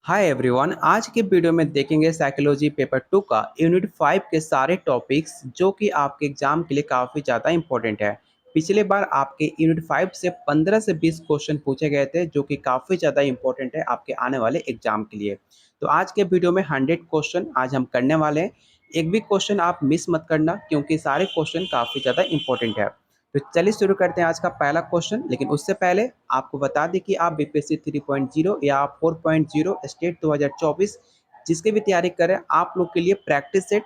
Hi everyone. आज के video में देखेंगे साइकोलॉजी पेपर 2 का यूनिट 5 के सारे टॉपिक्स जो कि आपके एग्जाम के लिए काफ़ी ज़्यादा इंपॉर्टेंट है। पिछले बार आपके यूनिट 5 से 15 से 20 क्वेश्चन पूछे गए थे जो कि काफ़ी ज़्यादा इंपॉर्टेंट है आपके आने वाले एग्जाम के लिए। तो आज के वीडियो में 100 क्वेश्चन आज हम करने वाले हैं। एक भी क्वेश्चन आप मिस मत करना क्योंकि सारे क्वेश्चन काफ़ी ज़्यादा इंपॉर्टेंट है। तो चलिए शुरू करते हैं आज का पहला क्वेश्चन। लेकिन उससे पहले आपको बता दें कि आप बीपीएससी 3.0 या 4.0 स्टेट 2024 जिसकी भी तैयारी करें, आप लोग के लिए practice set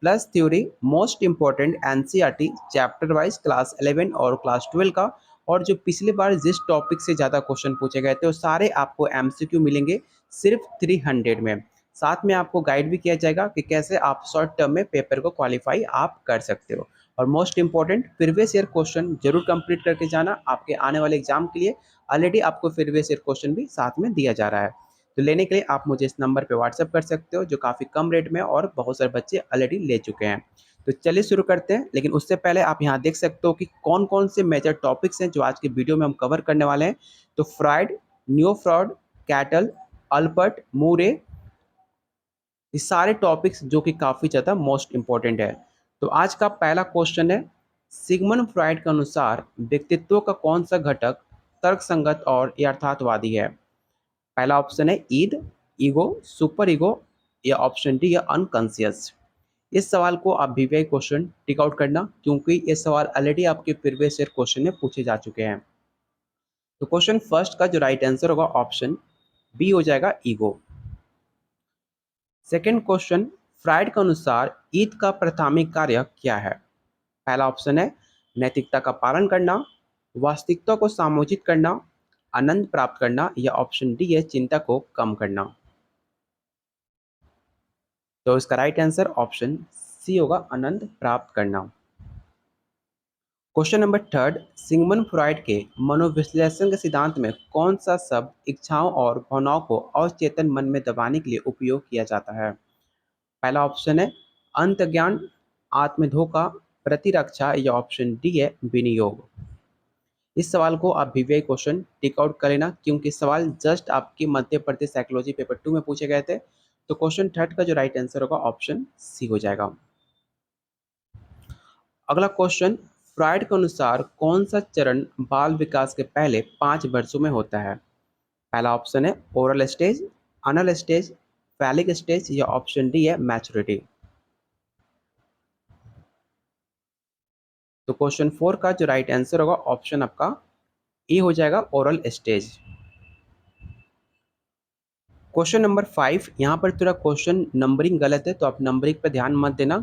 plus theory most important NCERT chapter wise class 11 और क्लास 12 का, और जो पिछली बार जिस टॉपिक से ज़्यादा क्वेश्चन पूछे गए थे वो सारे आपको एमसीक्यू मिलेंगे सिर्फ 300 में। साथ में आपको गाइड भी किया जाएगा कि कैसे आप शॉर्ट टर्म में पेपर को क्वालिफाई आप कर सकते हो। और most important previous year question जरूर कंप्लीट करके जाना आपके आने वाले एग्जाम के लिए। ऑलरेडी आपको प्रीवियस ईयर क्वेश्चन भी साथ में दिया जा रहा है। तो लेने के लिए आप मुझे इस नंबर पे व्हाट्सएप कर सकते हो जो काफ़ी कम रेट में और बहुत सारे बच्चे ऑलरेडी ले चुके हैं। तो चलिए शुरू करते हैं। लेकिन उससे पहले आप यहाँ देख सकते हो कि कौन कौन से मेजर टॉपिक्स हैं जो आज की वीडियो में हम कवर करने वाले हैं। तो Freud, neo Freud, Cattell, Albert, Murray, ये सारे टॉपिक्स जो कि काफ़ी ज़्यादा मोस्ट इंपॉर्टेंट है। तो आज का पहला क्वेश्चन है, सिगमंड फ्राइड के अनुसार व्यक्तित्व का कौन सा घटक तर्कसंगत और यथार्थवादी है? पहला ऑप्शन है ईद, ईगो, सुपर ईगो, या ऑप्शन डी या अनकॉन्शियस। इस सवाल को आप वीवीआई क्वेश्चन टिक आउट करना क्योंकि ये सवाल ऑलरेडी आपके प्रीवियस ईयर क्वेश्चन में पूछे जा चुके हैं। तो क्वेश्चन फर्स्ट का जो राइट आंसर होगा ऑप्शन बी हो जाएगा, ईगो। सेकेंड क्वेश्चन, फ्राइड के अनुसार ईद का प्राथमिक कार्य क्या है? पहला ऑप्शन है नैतिकता का पालन करना, वास्तविकता को समायोजित करना, आनंद प्राप्त करना, या ऑप्शन डी है चिंता को कम करना। तो इसका राइट आंसर ऑप्शन सी होगा, आनंद प्राप्त करना। Question number third, Sigmund Freud के मनोविश्लेषण के सिद्धांत में कौन सा शब्द इच्छाओं और भावनाओं को अवचेतन मन में दबाने के लिए उपयोग किया जाता है? पहला ऑप्शन है अंतर्ज्ञान, आत्मधोखा, प्रतिरक्षा, या ऑप्शन डी है विनियोग। इस सवाल को आप वीवीआई क्वेश्चन टिक आउट कर लेना क्योंकि सवाल जस्ट आपके मध्य प्रदेश साइकोलॉजी पेपर 2 में पूछे गए थे। तो क्वेश्चन थर्ड का जो राइट आंसर होगा ऑप्शन सी हो जाएगा। अगला क्वेश्चन, फ्राइड के अनुसार कौन सा चरण बाल विकास के पहले 5 वर्षों में होता है? पहला ऑप्शन है ओरल स्टेज, अनल स्टेज, फैलिक स्टेज, या ऑप्शन डी है मैच्योरिटी। तो क्वेश्चन फोर का जो राइट आंसर होगा ऑप्शन आपका ए हो जाएगा, ओरल स्टेज। क्वेश्चन नंबर 5, यहाँ पर थोड़ा क्वेश्चन नंबरिंग गलत है तो आप नंबरिंग पर ध्यान मत देना।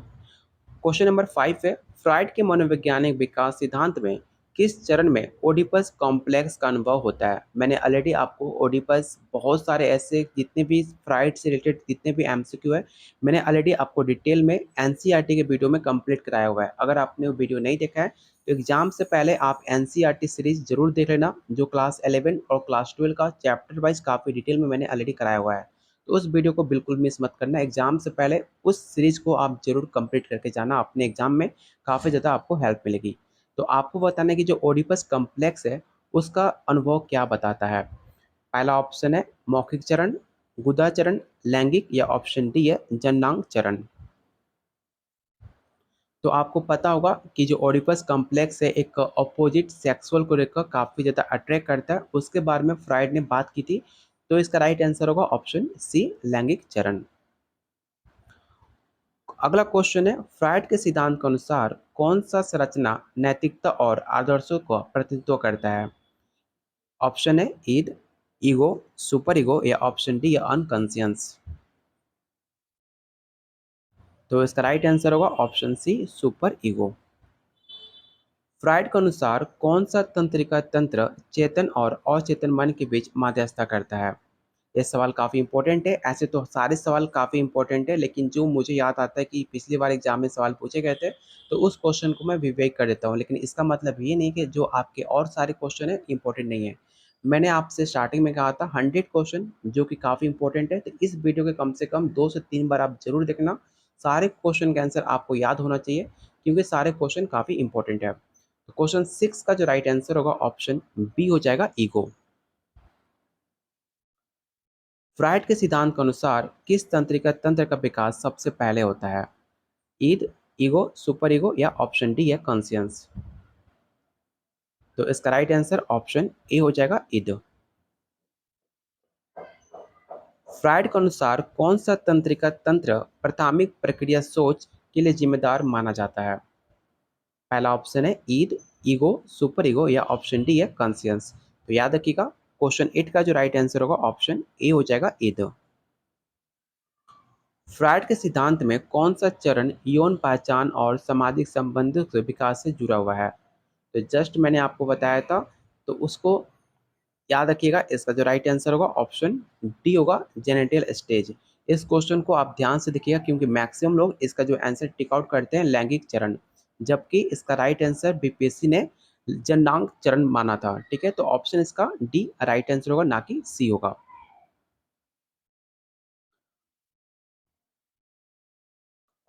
क्वेश्चन नंबर 5 है, फ्राइड के मनोवैज्ञानिक विकास सिद्धांत में किस चरण में ओडिपस कॉम्प्लेक्स का अनुभव होता है? मैंने ऑलरेडी आपको ओडिपस बहुत सारे ऐसे जितने भी फ्राइड से रिलेटेड जितने भी एमसीक्यू है मैंने ऑलरेडी आपको डिटेल में एनसीईआरटी के वीडियो में कंप्लीट कराया हुआ है। अगर आपने वो वीडियो नहीं देखा है तो एग्जाम से पहले आप एनसीईआरटी सीरीज जरूर देख लेना जो क्लास 11 और क्लास 12 का चैप्टर वाइज काफ़ी डिटेल में मैंने ऑलरेडी कराया हुआ है। तो उस वीडियो को बिल्कुल मिस मत करना। एग्जाम से पहले उस सीरीज को आप जरूर कंप्लीट करके जाना, अपने एग्जाम में काफ़ी ज़्यादा आपको हेल्प मिलेगी। तो आपको बताना है कि जो ओडिपस कम्प्लेक्स है उसका अनुभव क्या बताता है। पहला ऑप्शन है मौखिक चरण, गुदा चरण, लैंगिक, या ऑप्शन डी है जननांग चरण। तो आपको पता होगा कि जो ओडिपस कम्प्लेक्स है एक अपोजिट सेक्सुअल को लेकर काफ़ी ज़्यादा अट्रैक्ट करता है, उसके बारे में फ्राइड ने बात की थी। तो इसका राइट आंसर होगा ऑप्शन सी, लैंगिक चरण। अगला क्वेश्चन है, फ्राइड के सिद्धांत के अनुसार कौन सा संरचना नैतिकता और आदर्शों का प्रतिनिधित्व करता है? ऑप्शन है ईद, ईगो, सुपर ईगो, या ऑप्शन डी अनकॉन्शियस। तो इसका राइट आंसर होगा option C, super ego. Freud के अनुसार कौन सा तंत्रिका तंत्र चेतन और अचेतन मन के बीच मध्यस्थता करता है? ये सवाल काफ़ी इंपॉर्टेंट है। ऐसे तो सारे सवाल काफ़ी इंपॉर्टेंट है लेकिन जो मुझे याद आता है कि पिछली बार एग्जाम में सवाल पूछे गए थे तो उस क्वेश्चन को मैं विवेक कर देता हूँ। लेकिन इसका मतलब ये नहीं कि जो आपके और सारे क्वेश्चन है इंपॉर्टेंट नहीं है। मैंने आपसे स्टार्टिंग में कहा था 100 क्वेश्चन जो कि काफ़ी इंपॉर्टेंट है, तो इस वीडियो के कम से कम 2 से 3 बार आप जरूर देखना। सारे क्वेश्चन का आंसर आपको याद होना चाहिए क्योंकि सारे क्वेश्चन काफ़ी इंपॉर्टेंट है। तो क्वेश्चन 6 का जो राइट आंसर होगा ऑप्शन बी हो जाएगा, ईगो। फ्राइड के सिद्धांत के अनुसार किस तंत्रिका तंत्र का विकास सबसे पहले होता है? ईद, ईगो, सुपर ईगो या ऑप्शन डी है कॉन्शियंस? तो इसका राइट आंसर ऑप्शन ए हो जाएगा, ईद। फ्राइड के अनुसार कौन सा तंत्रिका तंत्र प्राथमिक प्रक्रिया सोच के लिए जिम्मेदार माना जाता है? पहला ऑप्शन है ईद, ईगो, सुपर ईगो या ऑप्शन डी है कॉन्शियंस। तो याद रखिएगा, क्वेश्चन 8 का जो राइट आंसर होगा ऑप्शन ए हो जाएगा, ईद। फ्राइड के सिद्धांत में कौन सा चरण यौन पहचान और सामाजिक संबंधों के विकास से जुड़ा हुआ है? तो जस्ट मैंने आपको बताया था, तो उसको याद रखिएगा। इसका जो राइट आंसर होगा ऑप्शन डी होगा, जेनेटियल स्टेज। इस क्वेश्चन को आप ध्यान से देखिएगा क्योंकि मैक्सिमम लोग इसका जो आंसर टिक आउट करते हैं लैंगिक चरण, जबकि इसका राइट आंसर बीपीएससी ने जननांग चरण माना था। ठीक है, तो ऑप्शन इसका डी राइट आंसर होगा, ना कि सी होगा।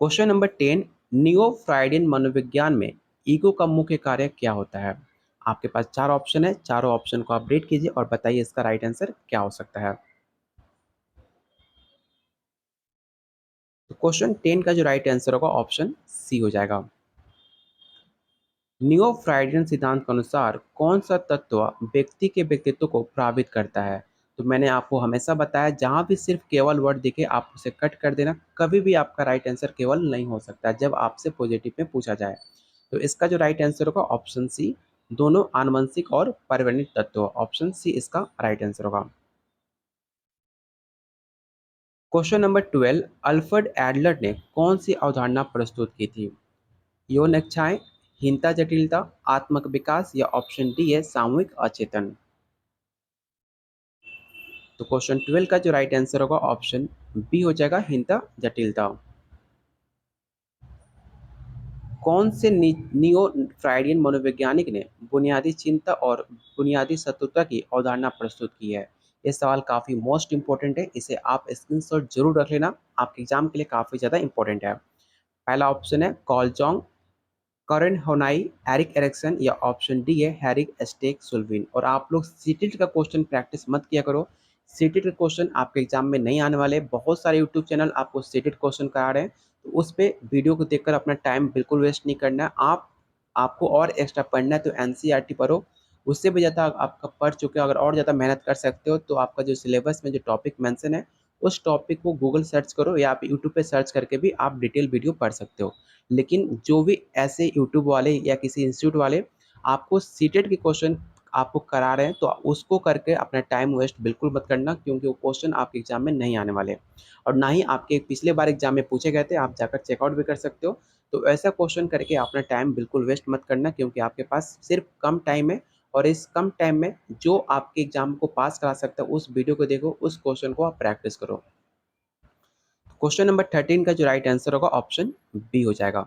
क्वेश्चन नंबर 10, नियो फ्राइडियन मनोविज्ञान में ईगो का मुख्य कार्य क्या होता है? आपके पास चार ऑप्शन है, चारों ऑप्शन को आप रेट कीजिए और बताइए इसका राइट आंसर क्या हो सकता है। तो क्वेश्चन 10 का जो राइट आंसर होगा ऑप्शन सी हो जाएगा। नियो फ्राइडियन सिद्धांत के अनुसार कौन सा तत्व व्यक्ति के व्यक्तित्व को प्रभावित करता है? तो मैंने आपको हमेशा बताया, जहां भी सिर्फ केवल वर्ड दिखे आप उसे कट कर देना, कभी भी आपका राइट आंसर केवल नहीं हो सकता जब आपसे पॉजिटिव में पूछा जाए। तो इसका जो राइट आंसर होगा ऑप्शन सी, दोनों आनुवंशिक और परिवर्णित तत्व, ऑप्शन सी इसका राइट आंसर होगा। क्वेश्चन नंबर 12, अल्फ्रेड एडलर ने कौन सी अवधारणा प्रस्तुत की थी? यौन इच्छाएं, हीनता जटिलता, आत्मक विकास या ऑप्शन डी है सामूहिक अचेतन? तो क्वेश्चन 12 का जो राइट आंसर होगा ऑप्शन बी हो जाएगा, हीनता जटिलता। कौन से नियो फ्राइडियन मनोवैज्ञानिक ने बुनियादी चिंता और बुनियादी शत्रुता की अवधारणा प्रस्तुत की है? ये सवाल काफी मोस्ट इंपॉर्टेंट है, इसे आप स्क्रीनशॉट जरूर रख लेना, आपके एग्जाम के लिए काफी ज्यादा इंपॉर्टेंट है। पहला ऑप्शन है कॉल जॉन्ग, करेन होनाई, एरिक एरिक्सन या ऑप्शन डी है हैरिक स्टेक सुल्विन। और आप लोग सीटेट का क्वेश्चन प्रैक्टिस मत किया करो, सीटेट के क्वेश्चन आपके एग्जाम में नहीं आने वाले। बहुत सारे यूट्यूब चैनल आपको सीटेट क्वेश्चन करा रहे हैं, तो उस पर वीडियो को देखकर अपना टाइम बिल्कुल वेस्ट नहीं करना है। आपको और एक्स्ट्रा पढ़ना है तो एनसीईआरटी पढ़ो, उससे भी ज़्यादा आपका पढ़ चुके हो, अगर और ज़्यादा मेहनत कर सकते हो तो आपका जो सिलेबस में जो टॉपिक मेंशन है उस टॉपिक को गूगल सर्च करो या आप यूट्यूब पे सर्च करके भी आप डिटेल वीडियो पढ़ सकते हो। लेकिन जो भी ऐसे यूट्यूब वाले या किसी इंस्टीट्यूट वाले आपको सीटेट के क्वेश्चन आपको करा रहे हैं, तो उसको करके अपना टाइम वेस्ट बिल्कुल मत करना, क्योंकि वो क्वेश्चन आपके एग्जाम में नहीं आने वाले और ना ही आपके पिछले बार एग्जाम में पूछे गए थे। आप जाकर चेकआउट भी कर सकते हो। तो ऐसा क्वेश्चन करके अपना टाइम बिल्कुल वेस्ट मत करना, क्योंकि आपके पास सिर्फ कम टाइम है और इस कम टाइम में जो आपके एग्जाम को पास करा सकता है उस वीडियो को देखो, उस क्वेश्चन को आप प्रैक्टिस करो। क्वेश्चन नंबर 13 का जो राइट आंसर होगा ऑप्शन बी हो जाएगा।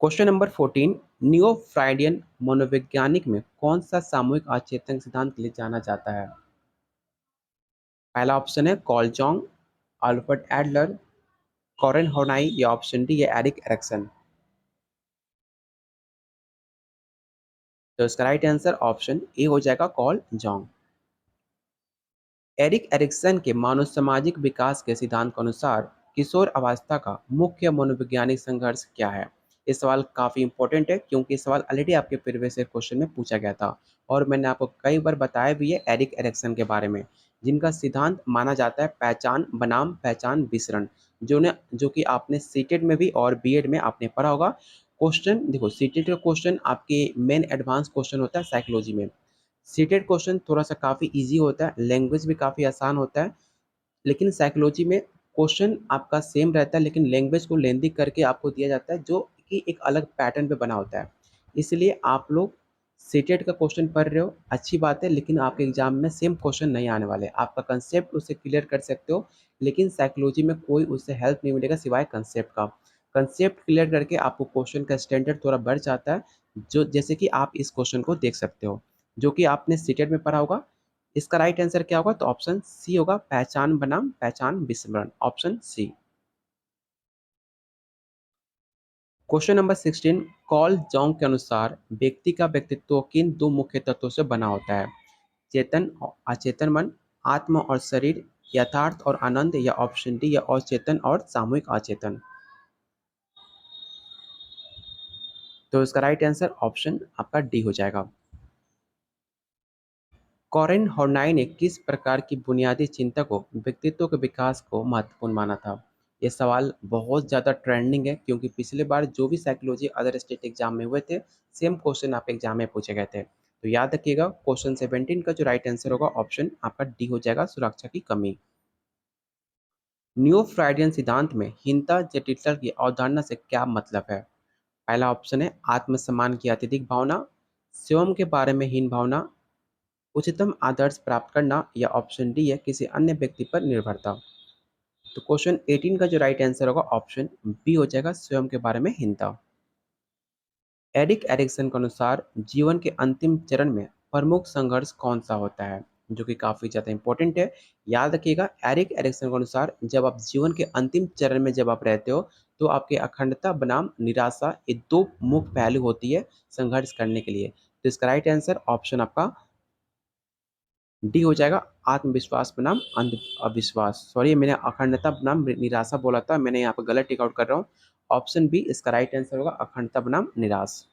क्वेश्चन नंबर 14, नियो फ्राइडियन मनोवैज्ञानिक में कौन सा सामूहिक अचेतन सिद्धांत के लिए जाना जाता है? पहला ऑप्शन है कॉल जॉन्ग, अल्बर्ट एडलर, कॉरेन होनाई या ऑप्शन डी है एरिक एरिक्सन? तो इसका राइट आंसर ऑप्शन ए हो जाएगा, कॉल जॉन्ग। एरिक एरिक्सन के मानव सामाजिक विकास के सिद्धांत के अनुसार किशोर अवस्था का मुख्य मनोवैज्ञानिक संघर्ष क्या है? ये सवाल काफी इंपॉर्टेंट है क्योंकि ये सवाल ऑलरेडी आपके प्रीवियस क्वेश्चन में पूछा गया था और मैंने आपको कई बार बताया भी है एरिक एरिक्सन के बारे में, जिनका सिद्धांत माना जाता है पहचान बनाम पहचान विसरण, जो कि आपने सीटेट में भी और बीएड में आपने पढ़ा होगा। क्वेश्चन देखो, सीटेट का क्वेश्चन आपके मेन एडवांस क्वेश्चन होता है साइकोलॉजी में। सीटेड क्वेश्चन थोड़ा सा काफ़ी इजी होता है, लैंग्वेज भी काफ़ी आसान होता है, लेकिन साइकोलॉजी में क्वेश्चन आपका सेम रहता है लेकिन लैंग्वेज को लेंदी करके आपको दिया जाता है, जो कि एक अलग पैटर्न पे बना होता है। इसलिए आप लोग सीटेड का क्वेश्चन पढ़ रहे हो, अच्छी बात है, लेकिन आपके एग्जाम में सेम क्वेश्चन नहीं आने वाले। आपका कंसेप्ट उससे क्लियर कर सकते हो, लेकिन साइकोलॉजी में कोई उससे हेल्प नहीं मिलेगा सिवाय कंसेप्ट का। कंसेप्ट क्लियर करके आपको क्वेश्चन का स्टैंडर्ड थोड़ा बढ़ जाता है, जो जैसे कि आप इस क्वेश्चन को देख सकते हो, जो कि आपने सीटेड में पढ़ा होगा। इसका राइट आंसर क्या होगा? तो ऑप्शन सी होगा, पहचान बनाम पहचान विस्मरण, option C. Question number 16, Carl Jung के अनुसार व्यक्ति का व्यक्तित्व किन दो मुख्य तत्वों से बना होता है? चेतन और अचेतन मन, आत्मा और शरीर, यथार्थ और आनंद, या ऑप्शन डी या अचेतन और सामूहिक अचेतन। तो इसका राइट आंसर ऑप्शन आपका डी हो जाएगा। कॉरेन हॉर्नाई ने किस प्रकार की बुनियादी चिंता को व्यक्तित्व के विकास को महत्वपूर्ण माना था? ये सवाल बहुत ज़्यादा ट्रेंडिंग है, क्योंकि पिछले बार जो भी साइकोलॉजी अदर स्टेट एग्जाम में हुए थे, सेम क्वेश्चन आपके एग्जाम में पूछे गए थे। तो याद रखिएगा, क्वेश्चन 17 का जो राइट आंसर होगा ऑप्शन आपका डी हो जाएगा, सुरक्षा की कमी। न्यू फ्राइडियन सिद्धांत में हीनता जटिलता की अवधारणा से क्या मतलब है? पहला ऑप्शन है आत्मसम्मान की अत्यधिक भावना, स्वयं के बारे में हीन भावना, उच्चतम आदर्श प्राप्त करना, या ऑप्शन डी है किसी अन्य व्यक्ति पर निर्भरता। तो क्वेश्चन 18 का जो राइट आंसर होगा ऑप्शन बी हो जाएगा, स्वयं के बारे में हीनता। एरिक एरिक्सन के अनुसार जीवन के अंतिम चरण में प्रमुख संघर्ष कौन सा होता है? जो कि काफी ज्यादा इंपॉर्टेंट है। याद रखिएगा, एरिक एरिक्सन के अनुसार जब आप जीवन के अंतिम चरण में जब आप रहते हो, तो आपके अखंडता बनाम निराशा, ये दो मुख्य पहलू होती है संघर्ष करने के लिए। तो इसका राइट आंसर ऑप्शन आपका डी हो जाएगा, आत्मविश्वास बनाम अंध अविश्वास। सॉरी, मैंने अखंडता बनाम निराशा बोला था, मैंने यहाँ पर गलत टिक आउट कर रहा हूँ। ऑप्शन बी इसका राइट आंसर होगा, अखंडता बनाम निराश।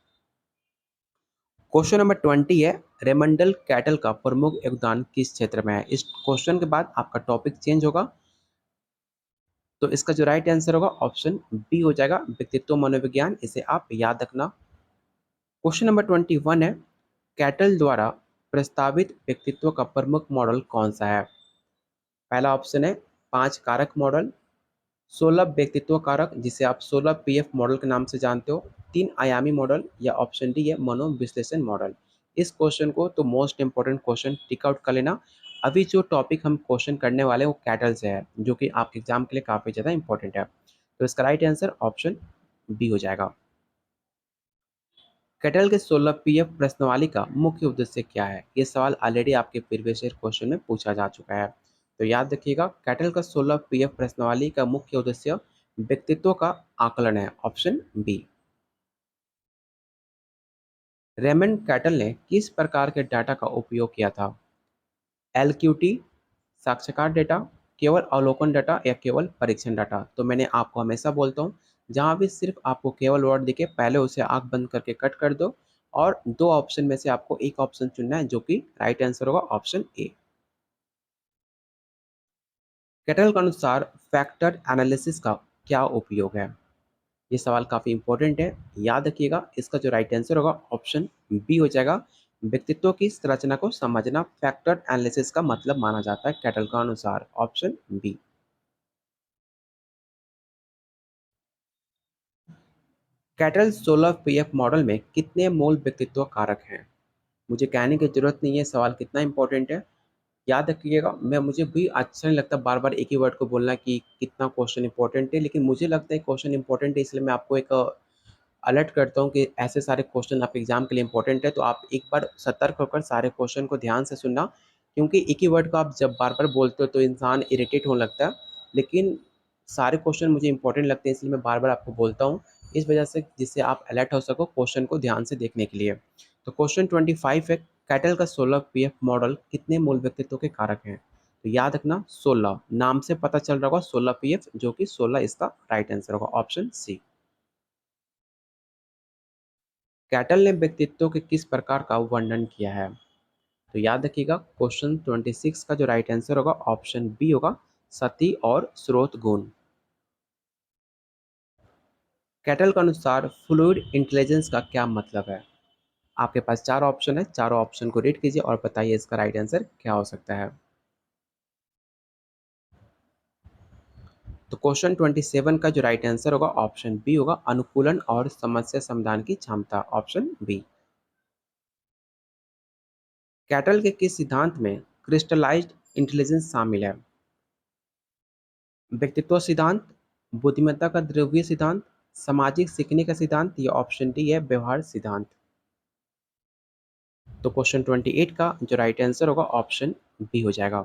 क्वेश्चन नंबर 20 है, रेमंडल कैटल का प्रमुख योगदान किस क्षेत्र में है? इस क्वेश्चन के बाद आपका टॉपिक चेंज होगा। तो इसका जो राइट आंसर होगा ऑप्शन बी हो जाएगा, व्यक्तित्व मनोविज्ञान। इसे आप याद रखना। क्वेश्चन नंबर 21 है, कैटल द्वारा प्रस्तावित व्यक्तित्व का प्रमुख मॉडल कौन सा है? पहला ऑप्शन है 5 कारक मॉडल, 16 व्यक्तित्व कारक जिसे आप 16 PF मॉडल के नाम से जानते हो, 3 आयामी मॉडल, या ऑप्शन डी है मनोविश्लेषण मॉडल। इस क्वेश्चन को तो most important question tick out कर लेना। अभी जो टॉपिक हम क्वेश्चन करने वाले हैं वो कैटल से है, जो कि आपके एग्जाम के लिए काफी ज्यादा इंपॉर्टेंट है। तो इसका राइट आंसर ऑप्शन बी हो जाएगा। कैटल के 16 PF प्रश्नावली का मुख्य उद्देश्य क्या है? ये सवाल ऑलरेडी आपके प्रीवियस ईयर क्वेश्चन में पूछा जा चुका है। तो याद रखिएगा, कैटल का 16 PF प्रश्नावली का मुख्य उद्देश्य व्यक्तित्व का आकलन है, ऑप्शन बी। रेमंड कैटल ने किस प्रकार के डाटा का उपयोग किया था? LQT, साक्षात्कार डेटा, केवल अवलोकन डाटा, या केवल परीक्षण डाटा? तो मैंने आपको हमेशा बोलता हूँ, जहाँ भी सिर्फ आपको केवल वर्ड दिखे, पहले उसे आंख बंद करके कट कर दो, और दो ऑप्शन में से आपको एक ऑप्शन चुनना है, जो कि राइट आंसर होगा ऑप्शन ए। कैटल के अनुसार फैक्टर एनालिसिस का क्या उपयोग है? ये सवाल काफी इंपॉर्टेंट है, याद रखिएगा। इसका जो राइट आंसर होगा ऑप्शन बी हो जाएगा, व्यक्तित्व की संरचना को समझना फैक्टर एनालिसिस का मतलब माना जाता है कैटल के अनुसार, option B. Cattell 16 PF model में कितने मूल व्यक्तित्व कारक हैं? मुझे कहने की जरूरत नहीं है सवाल कितना इंपॉर्टेंट है। याद रखिएगा, मुझे भी अच्छा नहीं लगता बार बार एक ही वर्ड को बोलना कि कितना क्वेश्चन इंपॉर्टेंट है, लेकिन मुझे लगता है क्वेश्चन इंपॉर्टेंट है, इसलिए मैं आपको एक अलर्ट करता हूँ कि ऐसे सारे क्वेश्चन आपके एग्जाम के लिए इंपॉर्टेंट है। तो आप एक बार सतर्क होकर सारे क्वेश्चन को ध्यान से सुनना, क्योंकि एक ही वर्ड को आप जब बार बार बोलते हो तो इंसान इरिटेट होने लगता है। लेकिन सारे क्वेश्चन मुझे इंपॉर्टेंट लगते हैं, इसलिए मैं बार बार आपको बोलता हूँ, इस वजह से जिससे आप अलर्ट हो सको क्वेश्चन को ध्यान से देखने के लिए। तो क्वेश्चन 25 है, कैटल का 16 PF मॉडल कितने मूल व्यक्तित्व के कारक हैं? तो याद रखना, 16 नाम से पता चल रहा होगा 16 PF, जो कि 16 इसका राइट आंसर होगा, ऑप्शन सी। कैटल ने व्यक्तित्व के किस प्रकार का वर्णन किया है? तो याद रखिएगा, क्वेश्चन 26 का जो राइट आंसर होगा ऑप्शन बी होगा, सती और स्रोत गुण। कैटल के अनुसार फ्लूइड इंटेलिजेंस का क्या मतलब है? आपके पास 4 ऑप्शन है, चारों ऑप्शन को रीड कीजिए और बताइए इसका राइट आंसर क्या हो सकता है। तो क्वेश्चन 27 का जो राइट आंसर होगा ऑप्शन बी होगा, अनुकूलन और समस्या समाधान की क्षमता, ऑप्शन बी। कैटल के किस सिद्धांत में क्रिस्टलाइज्ड इंटेलिजेंस शामिल है? व्यक्तित्व सिद्धांत, बुद्धिमत्ता का ध्रुवीय सिद्धांत, सामाजिक सीखने का सिद्धांत, या ऑप्शन डी है व्यवहार सिद्धांत। तो क्वेश्चन 28 का जो राइट आंसर होगा ऑप्शन बी हो जाएगा।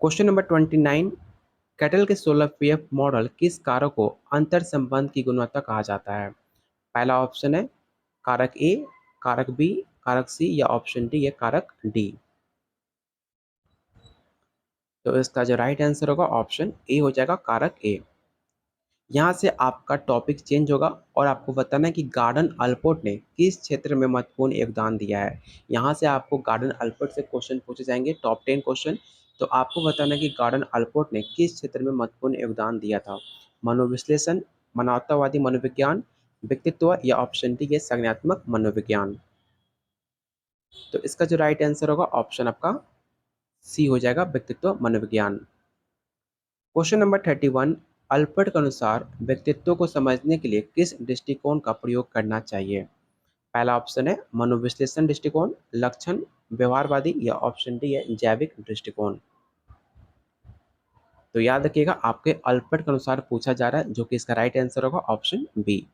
क्वेश्चन नंबर 29, कैटल के 16 PF मॉडल किस कारक को अंतर संबंध की गुणवत्ता कहा जाता है? पहला ऑप्शन है कारक ए, कारक बी, कारक सी या ऑप्शन डी है कारक डी। तो इसका जो राइट आंसर होगा ऑप्शन ए हो जाएगा, कारक ए। यहाँ से आपका टॉपिक चेंज होगा और आपको बताना है कि गार्डन अल्पोर्ट ने किस क्षेत्र में महत्वपूर्ण योगदान दिया है। यहाँ से आपको गार्डन अल्पोर्ट से क्वेश्चन पूछे जाएंगे, टॉप 10 क्वेश्चन। तो आपको बताना है कि गार्डन अल्पोर्ट ने किस क्षेत्र में महत्वपूर्ण योगदान दिया था। मनोविश्लेषण, मानवतावादी मनोविज्ञान, व्यक्तित्व या ऑप्शन डी है संज्ञानात्मक मनोविज्ञान। तो इसका जो राइट आंसर होगा ऑप्शन आपका सी हो जाएगा, व्यक्तित्व मनोविज्ञान। क्वेश्चन नंबर 31, अल्पर्ट के अनुसार व्यक्तित्व को समझने के लिए किस दृष्टिकोण का प्रयोग करना चाहिए। पहला ऑप्शन है मनोविश्लेषण दृष्टिकोण, लक्षण, व्यवहारवादी या ऑप्शन डी है जैविक दृष्टिकोण। तो याद रखिएगा आपके अल्पर्ट के अनुसार पूछा जा रहा है, जो कि इसका राइट आंसर होगा ऑप्शन बी।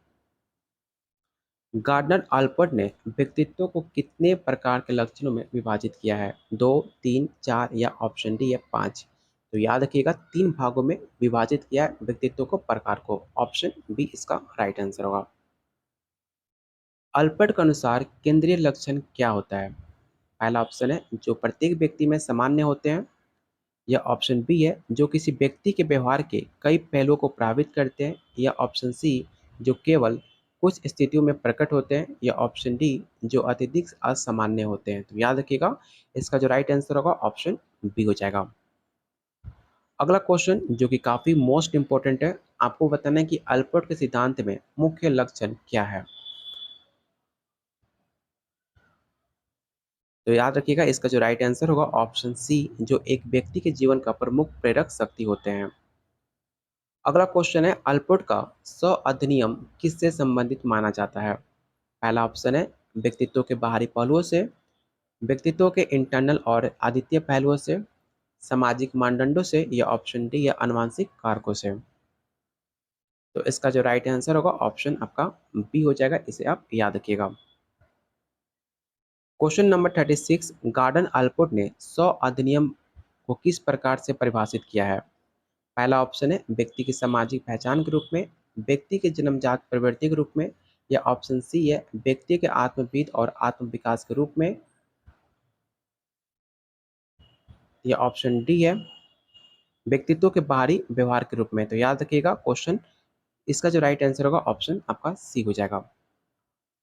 गार्डनर अल्पर्ट ने व्यक्तित्व को कितने प्रकार के लक्षणों में विभाजित किया है, 2, 3, 4 या ऑप्शन डी है 5। तो याद रखिएगा 3 भागों में विभाजित किया है व्यक्तित्व को, प्रकार को। ऑप्शन बी इसका राइट आंसर होगा। अल्पर्ट के अनुसार केंद्रीय लक्षण क्या होता है। पहला ऑप्शन है जो प्रत्येक व्यक्ति में सामान्य होते हैं, या ऑप्शन बी है जो किसी व्यक्ति के व्यवहार के कई पहलुओं को प्रभावित करते हैं, या ऑप्शन सी जो केवल कुछ स्थितियों में प्रकट होते हैं, या ऑप्शन डी जो अत्यधिक असामान्य होते हैं। तो याद रखिएगा इसका जो राइट आंसर होगा ऑप्शन बी हो जाएगा। अगला क्वेश्चन जो कि काफी मोस्ट इंपॉर्टेंट है, आपको बताना है कि अल्पर्ट के सिद्धांत में मुख्य लक्षण क्या है। तो याद रखिएगा इसका जो राइट आंसर होगा ऑप्शन सी जो एक व्यक्ति के जीवन का प्रमुख प्रेरक शक्ति होते हैं। अगला क्वेश्चन है अल्पोर्ट का स्व अधिनियम किससे संबंधित माना जाता है। पहला ऑप्शन है व्यक्तित्व के बाहरी पहलुओं से, व्यक्तित्व के इंटरनल और आदित्य पहलुओं से, सामाजिक मानदंडों से, या ऑप्शन डी या अनुवांशिक कारकों से। तो इसका जो राइट आंसर होगा ऑप्शन आपका बी हो जाएगा, इसे आप याद रखिएगा। क्वेश्चन नंबर 36, गार्डन अल्पोर्ट ने स्व अधिनियम को किस प्रकार से परिभाषित किया है। पहला ऑप्शन है व्यक्ति की सामाजिक पहचान के रूप में, व्यक्ति के जन्मजात प्रवृत्ति के रूप में, या ऑप्शन सी है व्यक्ति के आत्मविद और आत्म विकास के रूप में, या ऑप्शन डी है व्यक्तित्व के बाहरी व्यवहार के रूप में। तो याद रखिएगा क्वेश्चन, इसका जो राइट आंसर होगा ऑप्शन आपका सी हो जाएगा।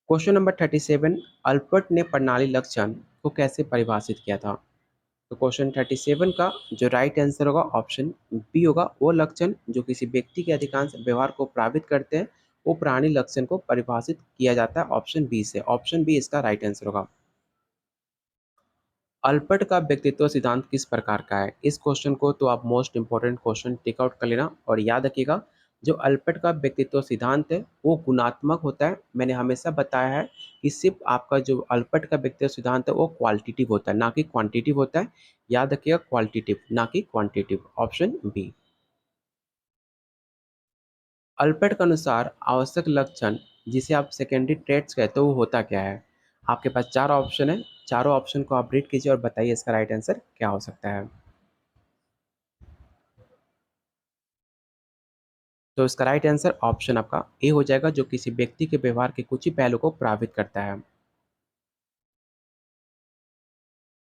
क्वेश्चन नंबर 37, अल्बर्ट ने प्रणाली लक्षण को कैसे परिभाषित किया था। तो क्वेश्चन 37 का जो राइट आंसर होगा ऑप्शन बी होगा, वो लक्षण जो किसी व्यक्ति के अधिकांश व्यवहार को प्रभावित करते हैं वो प्राणी लक्षण को परिभाषित किया जाता है ऑप्शन बी से। ऑप्शन बी इसका राइट आंसर होगा। अल्बर्ट का व्यक्तित्व सिद्धांत किस प्रकार का है। इस क्वेश्चन को तो आप most important question tick out कर लेना और याद रखिएगा जो अल्बर्ट का व्यक्तित्व सिद्धांत है वो गुणात्मक होता है। मैंने हमेशा बताया है कि सिर्फ आपका जो अल्बर्ट का व्यक्तित्व सिद्धांत है वो क्वालिटेटिव होता है, ना कि क्वांटिटिव होता है। याद रखिएगा क्वालिटेटिव ना कि क्वांटिटिव, ऑप्शन बी। अल्बर्ट के अनुसार आवश्यक लक्षण जिसे आप सेकेंडरी ट्रेट्स कहते हो वो होता क्या है। आपके पास 4 ऑप्शन है, चारों ऑप्शन को आप रीड कीजिए और बताइए इसका राइट आंसर क्या हो सकता है। तो इसका राइट आंसर ऑप्शन आपका ए हो जाएगा, जो किसी व्यक्ति के व्यवहार के कुछ ही पहलू को प्रभावित करता है।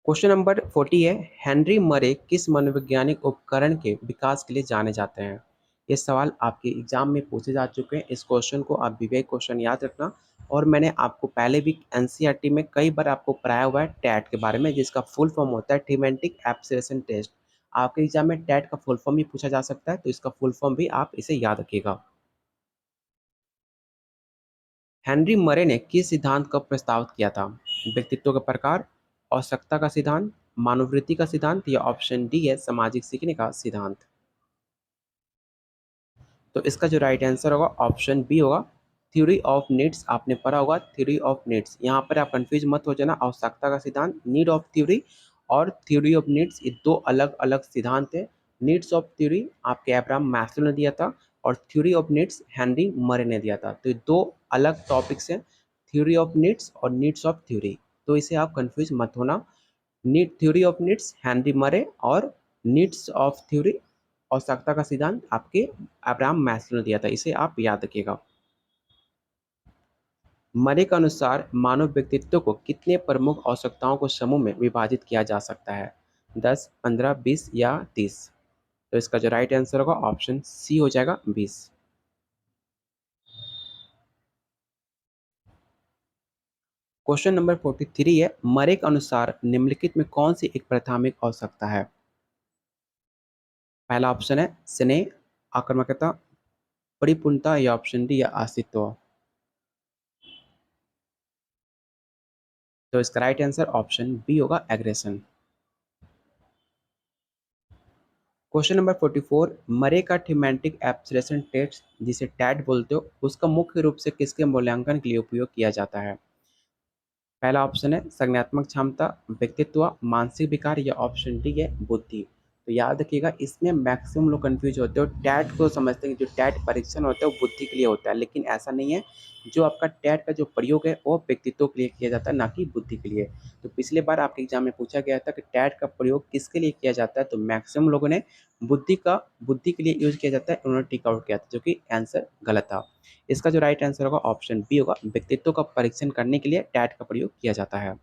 क्वेश्चन नंबर 40 है, हेनरी मरे किस मनोवैज्ञानिक उपकरण के विकास के लिए जाने जाते हैं। ये सवाल आपके एग्जाम में पूछे जा चुके हैं। इस क्वेश्चन को आप विवेक क्वेश्चन याद रखना। और मैंने आपको पहले भी एनसीईआरटी में कई बार आपको पढ़ाया हुआ है टैट के बारे में, जिसका फुल फॉर्म होता है थीमेटिक एब्जर्वेशन टेस्ट। आपके एग्जाम में टैट का फुल फॉर्म भी पूछा जा सकता है, तो इसका फुल फॉर्म भी आप इसे याद रखिएगा। हेनरी मरे ने किस सिद्धांत का प्रस्ताव किया था। व्यक्तित्व का प्रकार, आवश्यकता का सिद्धांत, मानववृत्ति का सिद्धांत, या ऑप्शन डी है सामाजिक सीखने का सिद्धांत। तो इसका जो राइट आंसर होगा ऑप्शन बी होगा, थ्योरी ऑफ नीड्स। आपने पढ़ा होगा थ्योरी ऑफ नीड्स, यहाँ पर आप कंफ्यूज मत हो जाना। आवश्यकता का सिद्धांत, नीड ऑफ थ्योरी और थ्योरी ऑफ नीड्स, ये दो अलग अलग सिद्धांत है। नीड्स ऑफ थ्योरी आपके अब्राहम मैस्लो ने दिया था और थ्योरी ऑफ नीड्स हेनरी मरे ने दिया था। तो ये दो अलग टॉपिक्स हैं, थ्योरी ऑफ नीड्स और नीड्स ऑफ थ्योरी। तो इसे आप कंफ्यूज मत होना। Need theory of needs Henry मरे और नीड्स ऑफ थ्योरी आवश्यकता का सिद्धांत आपके अब्राहम मैस्लो ने दिया था। इसे आप याद रखिएगा। मरे के अनुसार मानव व्यक्तित्व को कितने प्रमुख आवश्यकताओं को समूह में विभाजित किया जा सकता है? 10, 15, 20 या 30? तो इसका जो राइट आंसर होगा ऑप्शन सी हो जाएगा 20। क्वेश्चन नंबर 43 है, मरे के अनुसार निम्नलिखित में कौन सी एक प्राथमिक आवश्यकता है? पहला ऑप्शन है स्नेह, आक्रामकता, परिपूर्णता या ऑप्शन डी या अस्तित्व। तो इसका राइट आंसर ऑप्शन बी होगा एग्रेशन। क्वेश्चन नंबर 44, मरे का थीमेटिक एब्सोल्यूशन टेस्ट जिसे टैट बोलते हो उसका मुख्य रूप से किसके मूल्यांकन के लिए उपयोग किया जाता है? पहला ऑप्शन है संज्ञानात्मक क्षमता, व्यक्तित्व, मानसिक विकार या ऑप्शन डी है बुद्धि। तो याद रखिएगा इसमें मैक्सिमम लोग कंफ्यूज होते हो, टैट को समझते हैं कि जो टैट परीक्षण होता है वो बुद्धि के लिए होता है, लेकिन ऐसा नहीं है। जो आपका टैट का जो प्रयोग है वो व्यक्तित्व के लिए किया जाता है, ना कि बुद्धि के लिए। तो पिछले बार आपके एग्जाम में पूछा गया था कि टैट का प्रयोग किसके लिए किया जाता है, तो मैक्सिमम लोगों ने बुद्धि के लिए यूज किया जाता है, उन्होंने टिक आउट किया था, जो कि आंसर गलत था। इसका जो राइट आंसर होगा ऑप्शन बी होगा, व्यक्तित्व का परीक्षण करने के लिए टैट का प्रयोग किया जाता है।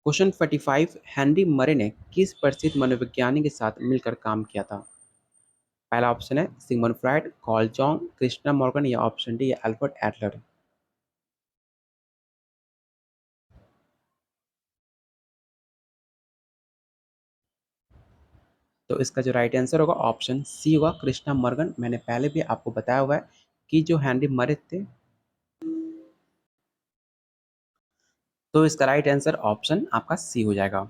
क्वेश्चन 45, हेनरी मरे ने किस प्रसिद्ध मनोविज्ञानी के साथ मिलकर काम किया था? पहला ऑप्शन है Sigmund fried, Karl जॉन्ग, Christina Morgan या ऑप्शन डी अल्बर्ट एडलर। तो इसका जो राइट आंसर होगा ऑप्शन सी होगा क्रिस्टिना मॉर्गन। मैंने पहले भी आपको बताया हुआ है कि जो हेनरी मरे थे, तो इसका राइट आंसर ऑप्शन आपका सी हो जाएगा।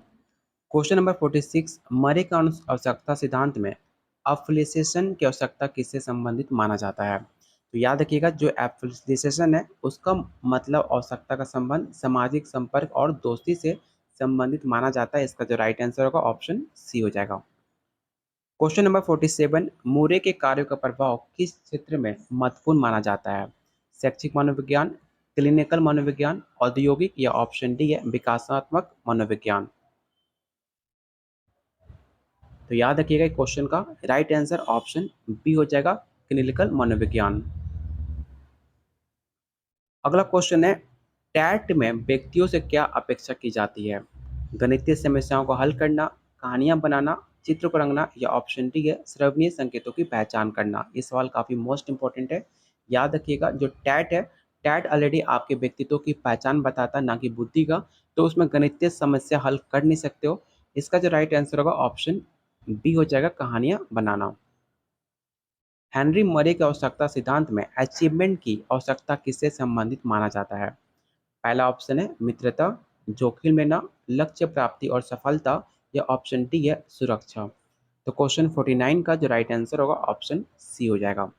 क्वेश्चन नंबर 46, मरे का आवश्यकता सिद्धांत में एफिलिएशन की आवश्यकता किससे संबंधित माना जाता है? तो याद रखिएगा जो एफिलिएशन है उसका मतलब आवश्यकता का संबंध सामाजिक संपर्क और दोस्ती से संबंधित माना जाता है। इसका जो राइट आंसर होगा ऑप्शन सी हो जाएगा। क्वेश्चन नंबर 47, मूरे के कार्यों का प्रभाव किस क्षेत्र में महत्वपूर्ण माना जाता है? शैक्षिक मनोविज्ञान, क्लिनिकल मनोविज्ञान, औद्योगिक या ऑप्शन डी है विकासात्मक मनोविज्ञान। तो याद रखिएगा क्वेश्चन का राइट आंसर ऑप्शन बी हो जाएगा क्लिनिकल मनोविज्ञान। अगला क्वेश्चन है, टैट में व्यक्तियों से क्या अपेक्षा की जाती है? गणितीय समस्याओं को हल करना, कहानियां बनाना, चित्र को रंगना या ऑप्शन डी है श्रवणीय संकेतों की पहचान करना। ये सवाल काफी मोस्ट इंपॉर्टेंट है। याद रखिएगा जो टैट है, टैट ऑलरेडी आपके व्यक्तित्व की पहचान बताता है, ना कि बुद्धि का। तो उसमें गणितीय समस्या हल कर नहीं सकते हो। इसका जो राइट आंसर होगा ऑप्शन बी हो जाएगा कहानियां बनाना। हेनरी मरे के आवश्यकता सिद्धांत में अचीवमेंट की आवश्यकता किससे संबंधित माना जाता है? पहला ऑप्शन है मित्रता, जोखिम लेना, लक्ष्य प्राप्ति और सफलता या ऑप्शन डी है सुरक्षा। तो क्वेश्चन 49 का जो राइट आंसर होगा ऑप्शन सी हो जाएगा।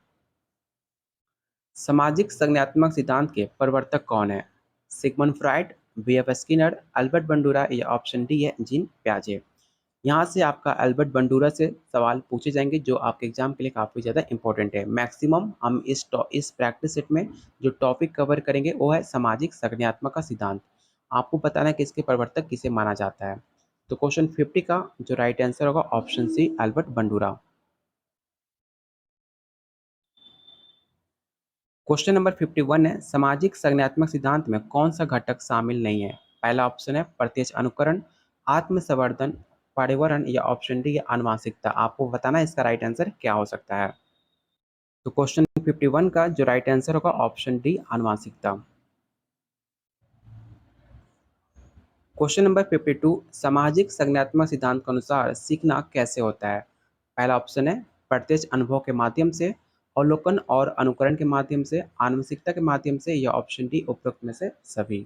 सामाजिक संज्ञानात्मक सिद्धांत के प्रवर्तक कौन है? Sigmund Freud, B F Skinner, Albert Bandura या ऑप्शन डी है जीन प्याजे। यहाँ से आपका अल्बर्ट बंडूरा से सवाल पूछे जाएंगे जो आपके एग्जाम के लिए काफ़ी ज़्यादा इंपॉर्टेंट है। मैक्सिमम हम इस प्रैक्टिस सेट में जो टॉपिक कवर करेंगे वो है सामाजिक संज्ञानात्मक का सिद्धांत। आपको बताना है कि इसके प्रवर्तक किसे माना जाता है। तो क्वेश्चन 50 का जो राइट आंसर होगा option C Albert Bandura. Question number 51 है, सामाजिक संज्ञानात्मक सिद्धांत में कौन सा घटक शामिल नहीं है? पहला ऑप्शन है प्रत्यक्ष अनुकरण, आत्मसंवर्धन, पर्यावरण या ऑप्शन डी आनुवांशिकता। आपको बताना है इसका राइट आंसर क्या हो सकता है। तो क्वेश्चन 51 का जो राइट आंसर होगा ऑप्शन डी आनुवांशिकता। क्वेश्चन नंबर 52, सामाजिक संज्ञानात्मक सिद्धांत के अनुसार सीखना कैसे होता है? पहला ऑप्शन है प्रत्यक्ष अनुभव के माध्यम से, अवलोकन और अनुकरण के माध्यम से, आनुवंशिकता के माध्यम से या ऑप्शन डी उपरोक्त में से सभी।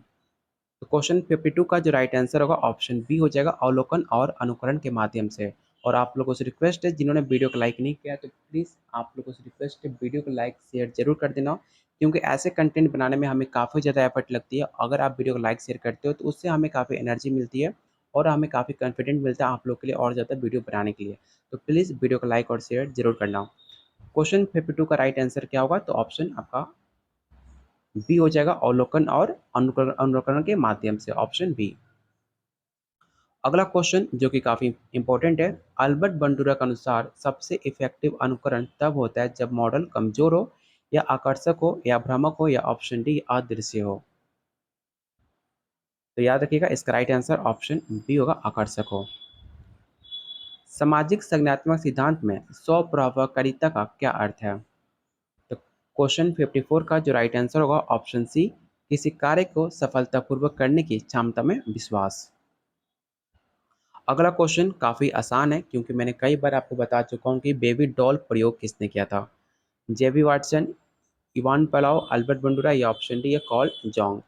तो क्वेश्चन 52 का जो राइट आंसर होगा ऑप्शन बी हो जाएगा अवलोकन और अनुकरण के माध्यम से। और आप लोगों से रिक्वेस्ट है जिन्होंने वीडियो को लाइक नहीं किया तो प्लीज़ आप लोगों से रिक्वेस्ट है वीडियो को लाइक शेयर जरूर कर देना, क्योंकि ऐसे कंटेंट बनाने में हमें काफ़ी ज़्यादा एफर्ट लगती है। अगर आप वीडियो को लाइक शेयर करते हो तो उससे हमें काफ़ी एनर्जी मिलती है और हमें काफ़ी कॉन्फिडेंट मिलता है आप लोग के लिए और ज़्यादा वीडियो बनाने के लिए। तो प्लीज़ वीडियो को लाइक और शेयर जरूर करना। क्वेश्चन 52 का राइट आंसर क्या होगा? तो ऑप्शन आपका बी हो जाएगा अवलोकन और अनुकरण अनुकरण के माध्यम से, ऑप्शन बी। अगला क्वेश्चन जो कि काफ़ी इंपॉर्टेंट है, अल्बर्ट बंडूरा के अनुसार सबसे इफेक्टिव अनुकरण तब होता है जब मॉडल कमजोर हो या आकर्षक हो या भ्रामक हो या ऑप्शन डी अदृश्य हो। तो याद रखिएगा इसका राइट आंसर ऑप्शन बी होगा, आकर्षक हो। सामाजिक संज्ञानात्मक सिद्धांत में स्वप्रभावकारिता का क्या अर्थ है? तो क्वेश्चन 54 का जो राइट आंसर होगा ऑप्शन सी, किसी कार्य को सफलतापूर्वक करने की क्षमता में विश्वास। अगला क्वेश्चन काफ़ी आसान है क्योंकि मैंने कई बार आपको बता चुका हूँ कि बेबी डॉल प्रयोग किसने किया था। जेबी वाटसन, इवान पलाव, अल्बर्ट बंडूरा या ऑप्शन डी है कॉल जोंग।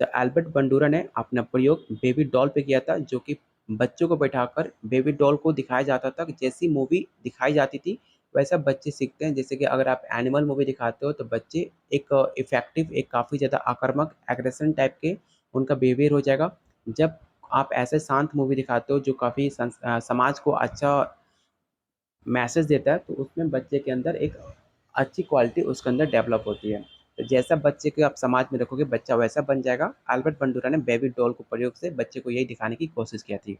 तो एल्बर्ट बंडूरा ने अपना प्रयोग बेबी डॉल पे किया था, जो कि बच्चों को बैठाकर बेबी डॉल को दिखाया जाता था कि जैसी मूवी दिखाई जाती थी वैसा बच्चे सीखते हैं। जैसे कि अगर आप एनिमल मूवी दिखाते हो तो बच्चे एक इफेक्टिव, एक काफ़ी ज़्यादा आक्रामक, एग्रेशन टाइप के उनका बिहेवियर हो जाएगा। जब आप ऐसे शांत मूवी दिखाते हो जो काफ़ी समाज को अच्छा मैसेज देता है, तो उसमें बच्चे के अंदर एक अच्छी क्वालिटी उसके अंदर डेवलप होती है। तो जैसा बच्चे को आप समाज में रखोगे बच्चा वैसा बन जाएगा। अल्बर्ट बंडूरा ने बेबी डॉल को प्रयोग से बच्चे को यही दिखाने की कोशिश की थी।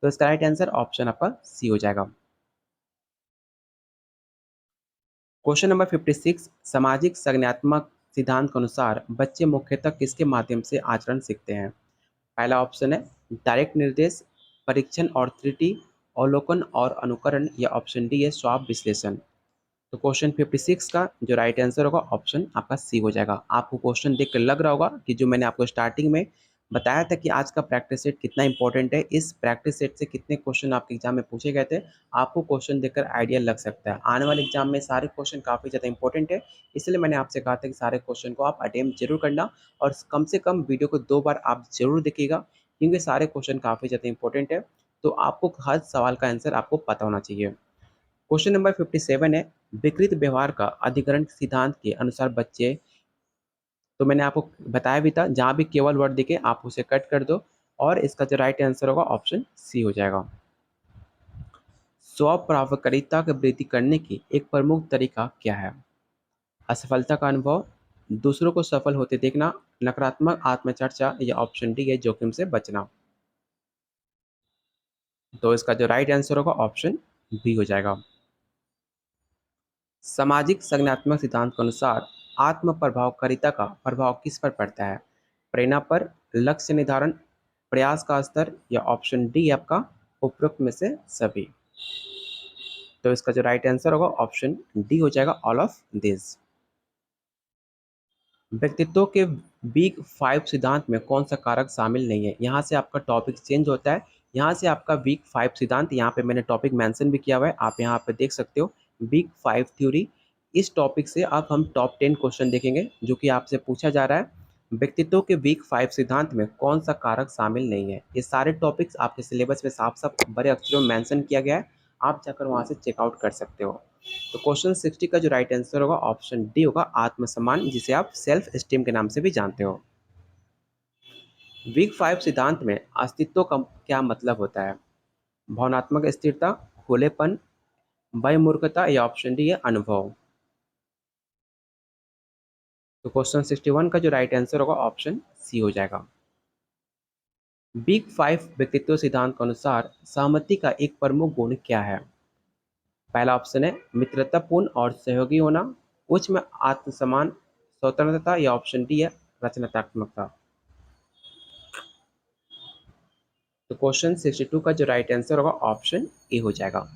तो इसका राइट आंसर ऑप्शन आपका सी हो जाएगा। क्वेश्चन नंबर 56, सामाजिक संज्ञानात्मक सिद्धांत के अनुसार बच्चे मुख्यतः किसके माध्यम से आचरण सीखते हैं? पहला ऑप्शन है डायरेक्ट निर्देश, परीक्षण और त्रुटि, अवलोकन और अनुकरण या ऑप्शन डी है स्वाब विश्लेषण। तो क्वेश्चन 56 का जो राइट आंसर होगा ऑप्शन आपका सी हो जाएगा। आपको क्वेश्चन देख कर लग रहा होगा कि जो मैंने आपको स्टार्टिंग में बताया था कि आज का प्रैक्टिस सेट कितना इंपॉर्टेंट है, इस प्रैक्टिस सेट से कितने क्वेश्चन आपके एग्जाम में पूछे गए थे, आपको क्वेश्चन देखकर आइडिया लग सकता है। आने वाले एग्जाम में सारे क्वेश्चन काफ़ी ज़्यादा इंपॉर्टेंट है, इसलिए मैंने आपसे कहा था कि सारे क्वेश्चन को आप अटेम्प्ट जरूर करना और कम से कम वीडियो को 2 बार आप जरूर देखिएगा, क्योंकि सारे क्वेश्चन काफ़ी ज़्यादा इंपॉर्टेंट है। तो आपको हर सवाल का आंसर आपको पता होना चाहिए। क्वेश्चन नंबर 57 है, विकृत व्यवहार का अधिकरण सिद्धांत के अनुसार बच्चे। तो मैंने आपको बताया भी था, जहाँ भी केवल वर्ड दिखे आप उसे कट कर दो और इसका जो राइट आंसर होगा ऑप्शन सी हो जाएगा। स्वप्रभावकारिता की वृद्धि करने की एक प्रमुख तरीका क्या है? असफलता का अनुभव, दूसरों को सफल होते देखना, नकारात्मक आत्मचर्चा या ऑप्शन डी है जोखिम से बचना। तो इसका जो राइट आंसर होगा ऑप्शन बी हो जाएगा। सामाजिक संज्ञानात्मक सिद्धांत के अनुसार आत्म प्रभावकारिता का प्रभाव किस पर पड़ता है? प्रेरणा पर, लक्ष्य निर्धारण, प्रयास का स्तर या ऑप्शन डी आपका उपरोक्त में से सभी। तो इसका जो राइट आंसर होगा ऑप्शन डी हो जाएगा, ऑल ऑफ दिस। व्यक्तित्व के बिग 5 सिद्धांत में कौन सा कारक शामिल नहीं है? यहाँ से आपका टॉपिक चेंज होता है। यहाँ से आपका बिग 5 सिद्धांत, यहाँ पे मैंने टॉपिक मेंशन भी किया हुआ है, आप यहाँ पे देख सकते हो बिग 5 थ्योरी। इस टॉपिक से अब हम टॉप 10 क्वेश्चन देखेंगे जो कि आपसे पूछा जा रहा है। व्यक्तित्व के बिग 5 सिद्धांत में कौन सा कारक शामिल नहीं है? ये सारे टॉपिक्स आपके सिलेबस में साफ साफ बड़े अक्षरों में मेंशन किया गया है, आप जाकर वहाँ से चेकआउट कर सकते हो। तो क्वेश्चन 60 का जो राइट आंसर होगा ऑप्शन डी होगा, आत्मसम्मान, जिसे आप सेल्फ एस्टीम के नाम से भी जानते हो। वीक 5 सिद्धांत में अस्तित्व का क्या मतलब होता है? भावनात्मक स्थिरता, खुलेपन, भयमूर्खता या ऑप्शन डी है अनुभव। तो क्वेश्चन 61 का जो राइट आंसर होगा ऑप्शन सी हो जाएगा। बिग 5 व्यक्तित्व सिद्धांत के अनुसार सहमति का एक प्रमुख गुण क्या है? पहला ऑप्शन है मित्रतापूर्ण और सहयोगी होना, उच्च में आत्मसम्मान, स्वतंत्रता या ऑप्शन डी है रचनात्मकता। तो क्वेश्चन 62 का जो राइट आंसर होगा ऑप्शन ए हो जाएगा।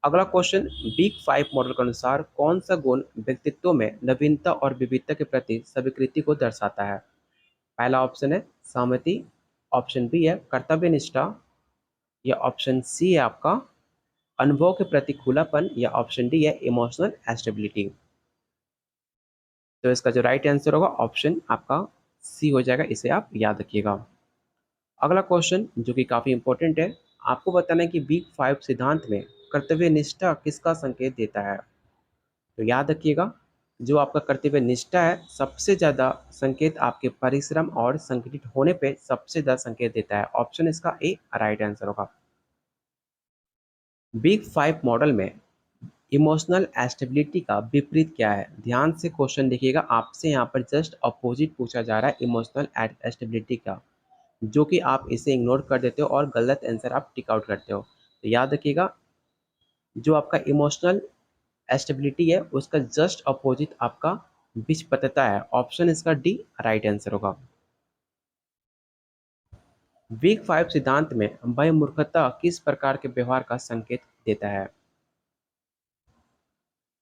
अगला क्वेश्चन, बिग 5 मॉडल के अनुसार कौन सा गुण व्यक्तित्व में नवीनता और विविधता के प्रति स्वीकृति को दर्शाता है? पहला ऑप्शन है सहमति, ऑप्शन बी है कर्तव्य निष्ठा या ऑप्शन सी है आपका अनुभव के प्रति खुलापन या ऑप्शन डी है इमोशनल एस्टेबिलिटी। तो इसका जो राइट आंसर होगा ऑप्शन आपका सी हो जाएगा, इसे आप याद रखिएगा। अगला क्वेश्चन जो कि काफ़ी इंपॉर्टेंट है, आपको बताना है कि वीक 5 सिद्धांत में कर्तव्य निष्ठा किसका संकेत देता है? तो याद रखिएगा, जो आपका कर्तव्य निष्ठा है सबसे ज़्यादा संकेत आपके परिश्रम और संगठित होने पे सबसे ज़्यादा संकेत देता है। ऑप्शन इसका ए राइट आंसर होगा। बिग 5 मॉडल में इमोशनल एस्टेबिलिटी का विपरीत क्या है? ध्यान से क्वेश्चन देखिएगा, आपसे यहाँ पर जस्ट अपोजिट पूछा जा रहा है इमोशनल एस्टेबिलिटी का, जो कि आप इसे इग्नोर कर देते हो और गलत आंसर आप टिक आउट करते हो। तो याद रखिएगा, जो आपका इमोशनल स्टेबिलिटी है उसका जस्ट अपोजिट आपका विषपतता है। ऑप्शन इसका डी राइट आंसर होगा। वीक 5 सिद्धांत में भयमूर्खता किस प्रकार के व्यवहार का संकेत देता है?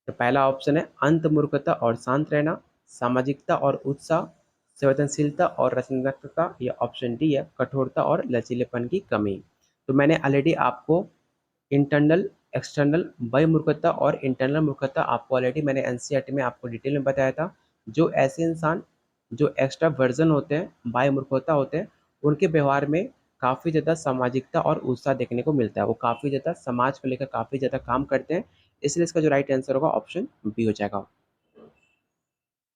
तो पहला ऑप्शन है अंतर्मुखता और शांत रहना, सामाजिकता और उत्साह, संवेदनशीलता और रचनात्मकता, या ऑप्शन डी है कठोरता और लचीलेपन की कमी। तो मैंने ऑलरेडी आपको इंटरनल, एक्सटर्नल भयमूर्खता और इंटरनल मूर्खता आपको ऑलरेडी मैंने एनसीईआरटी में आपको डिटेल में बताया था। जो ऐसे इंसान जो एक्स्ट्रा वर्जन होते हैं, भयमूर्खता होते हैं, उनके व्यवहार में काफ़ी ज़्यादा सामाजिकता और उत्साह देखने को मिलता है। वो काफ़ी ज़्यादा समाज को लेकर काफ़ी ज़्यादा काम करते हैं। इसलिए इसका जो राइट आंसर होगा ऑप्शन बी हो जाएगा।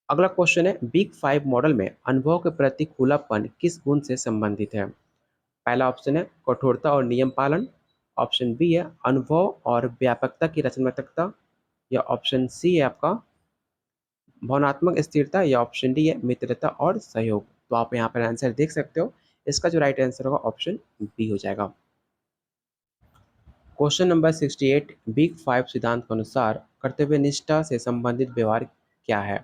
अगला क्वेश्चन है बिग 5 मॉडल में अनुभव के प्रति खुलापन किस गुण से संबंधित है? पहला ऑप्शन है कठोरता और नियम पालन, ऑप्शन बी है अनुभव और व्यापकता की रचनात्मकता, या ऑप्शन सी है आपका भावनात्मक स्थिरता, या ऑप्शन डी है मित्रता और सहयोग। तो आप यहाँ पर आंसर देख सकते हो। इसका जो राइट आंसर होगा ऑप्शन बी हो जाएगा। क्वेश्चन नंबर 68 बिग 5 सिद्धांत के अनुसार कर्तव्यनिष्ठा से संबंधित व्यवहार क्या है?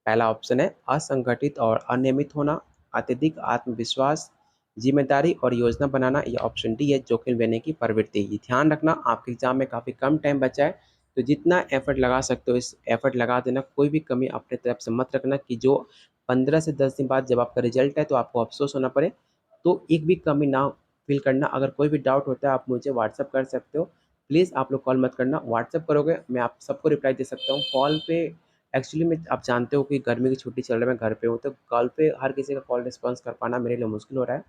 पहला ऑप्शन है असंगठित और अनियमित होना, अत्यधिक आत्मविश्वास, जिम्मेदारी और योजना बनाना, या ऑप्शन डी है जोखिम लेने की प्रवृत्ति। ये ध्यान रखना आपके एग्जाम में काफ़ी कम टाइम बचा है, तो जितना एफर्ट लगा सकते हो इस एफर्ट लगा देना। कोई भी कमी अपने तरफ से मत रखना कि जो 15 से 10 दिन बाद जब आपका रिजल्ट है तो आपको अफसोस होना पड़े। तो एक भी कमी ना फील करना। अगर कोई भी डाउट होता है आप मुझे व्हाट्सअप कर सकते हो। प्लीज़ आप लोग कॉल मत करना, व्हाट्सअप करोगे मैं आप सबको रिप्लाई दे सकता हूँ। कॉल पे एक्चुअली में आप जानते हो कि गर्मी की छुट्टी चल रही है, मैं घर पे हूँ, तो कॉल पे हर किसी का कॉल रिस्पॉन्स कर पाना मेरे लिए मुश्किल हो रहा है,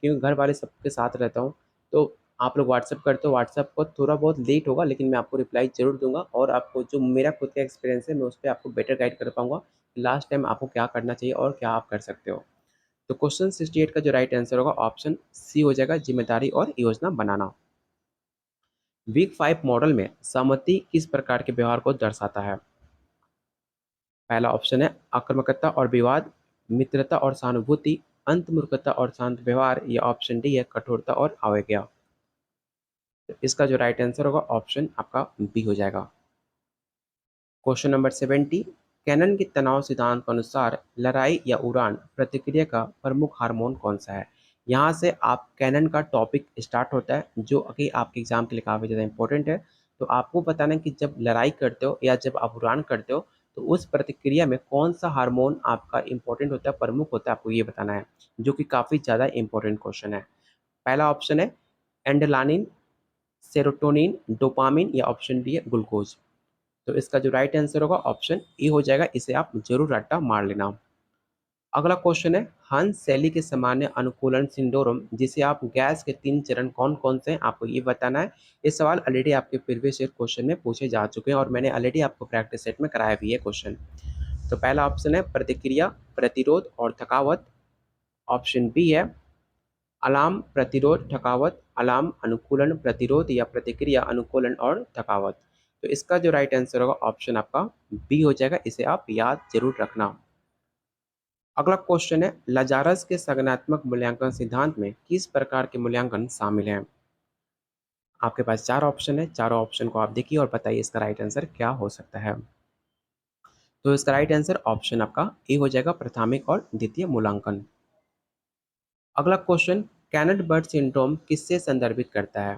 क्योंकि घर वाले सबके साथ रहता हूँ। तो आप लोग व्हाट्सअप करते हो, व्हाट्सअप को थोड़ा बहुत लेट होगा लेकिन मैं आपको रिप्लाई ज़रूर दूंगा, और आपको जो मेरा खुद का एक्सपीरियंस है मैं उस पर आपको बेटर गाइड कर पाऊंगा कि लास्ट टाइम आपको क्या करना चाहिए और क्या आप कर सकते हो। तो क्वेश्चन 68 का जो राइट आंसर होगा ऑप्शन सी हो जाएगा, जिम्मेदारी और योजना बनाना। वीक 5 मॉडल में सहमति किस प्रकार के व्यवहार को दर्शाता है? पहला ऑप्शन है आक्रामकता और विवाद, मित्रता और सहानुभूति, अंतर्मुखता और शांत व्यवहार, या ऑप्शन डी है कठोरता और अवज्ञा। तो इसका जो राइट आंसर होगा ऑप्शन आपका बी हो जाएगा। क्वेश्चन नंबर 70 कैनन के तनाव सिद्धांत के अनुसार लड़ाई या उड़ान प्रतिक्रिया का प्रमुख हार्मोन कौन सा है? यहाँ से आप कैनन का टॉपिक स्टार्ट होता है जो कि आपके एग्जाम के लिए काफ़ी ज़्यादा इंपॉर्टेंट है। तो आपको बताना है कि जब लड़ाई करते हो या जब आप उड़ान करते हो तो उस प्रतिक्रिया में कौन सा हार्मोन आपका इंपॉर्टेंट होता है, प्रमुख होता है, आपको ये बताना है, जो कि काफ़ी ज़्यादा इंपॉर्टेंट क्वेश्चन है। पहला ऑप्शन है एंडोलानिन, सेरोटोनिन, डोपामिन, या ऑप्शन डी है ग्लूकोज। तो इसका जो राइट आंसर होगा ऑप्शन ए हो जाएगा। इसे आप जरूर रट्टा मार लेना। अगला क्वेश्चन है हंस शैली के सामान्य अनुकूलन सिंड्रोम जिसे आप गैस के 3 चरण कौन कौन से हैं आपको ये बताना है। ये सवाल ऑलरेडी आपके प्रीवियस ईयर क्वेश्चन में पूछे जा चुके हैं और मैंने ऑलरेडी आपको प्रैक्टिस सेट में कराया भी है क्वेश्चन। तो पहला ऑप्शन है प्रतिक्रिया, प्रतिरोध और थकावट, ऑप्शन बी है अलार्म, प्रतिरोध, थकावट, अलार्म, अनुकूलन, प्रतिरोध, या प्रतिक्रिया, अनुकूलन और थकावट। तो इसका जो राइट आंसर होगा ऑप्शन आपका बी हो जाएगा। इसे आप याद जरूर रखना। अगला क्वेश्चन है लजारस के संज्ञानात्मक मूल्यांकन सिद्धांत में किस प्रकार के मूल्यांकन शामिल हैं? आपके पास चार ऑप्शन है, चारों ऑप्शन को आप देखिए और बताइए इसका राइट आंसर क्या हो सकता है। तो इसका राइट आंसर ऑप्शन आपका ए हो जाएगा, प्राथमिक और द्वितीय मूल्यांकन। अगला क्वेश्चन कैनट बर्ड सिंड्रोम किससे संदर्भित करता है?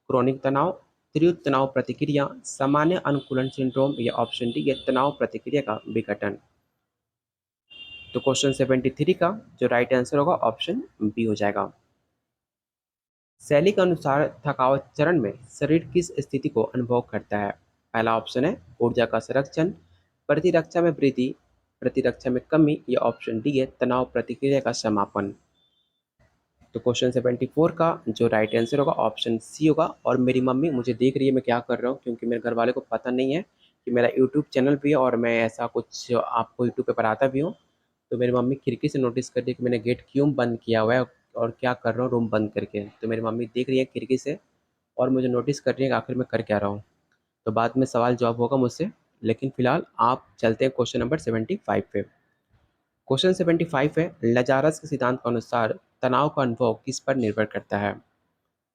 क्रोनिक तनाव, तीव्र तनाव प्रतिक्रिया, सामान्य अनुकूलन सिंड्रोम, या ऑप्शन डी है तनाव प्रतिक्रिया का विघटन। तो क्वेश्चन 73 का जो राइट आंसर होगा ऑप्शन बी हो जाएगा। शैली के अनुसार थकावट चरण में शरीर किस स्थिति को अनुभव करता है? पहला ऑप्शन है ऊर्जा का संरक्षण, प्रतिरक्षा में वृद्धि, प्रतिरक्षा में कमी, या ऑप्शन डी है तनाव प्रतिक्रिया का समापन। तो क्वेश्चन 74 का जो राइट आंसर होगा ऑप्शन सी होगा। और मेरी मम्मी मुझे देख रही है मैं क्या कर रहा हूँ, क्योंकि मेरे घर वाले को पता नहीं है कि मेरा यूट्यूब चैनल भी है और मैं ऐसा कुछ आपको यूट्यूब पे पढ़ाता भी हूँ। तो मेरी मम्मी खिड़की से नोटिस कर रही है कि मैंने गेट क्यों बंद किया हुआ है और क्या कर रहा हूँ रूम बंद करके। तो मेरी मम्मी देख रही है खिड़की से और मुझे नोटिस कर रही है कि आखिर मैं कर क्या रहा हूँ। तो बाद में सवाल जवाब होगा मुझसे, लेकिन फिलहाल आप चलते हैं क्वेश्चन नंबर 75 पे। क्वेश्चन 75 है लजारस के सिद्धांत के अनुसार तनाव का अनुभव किस पर निर्भर करता है?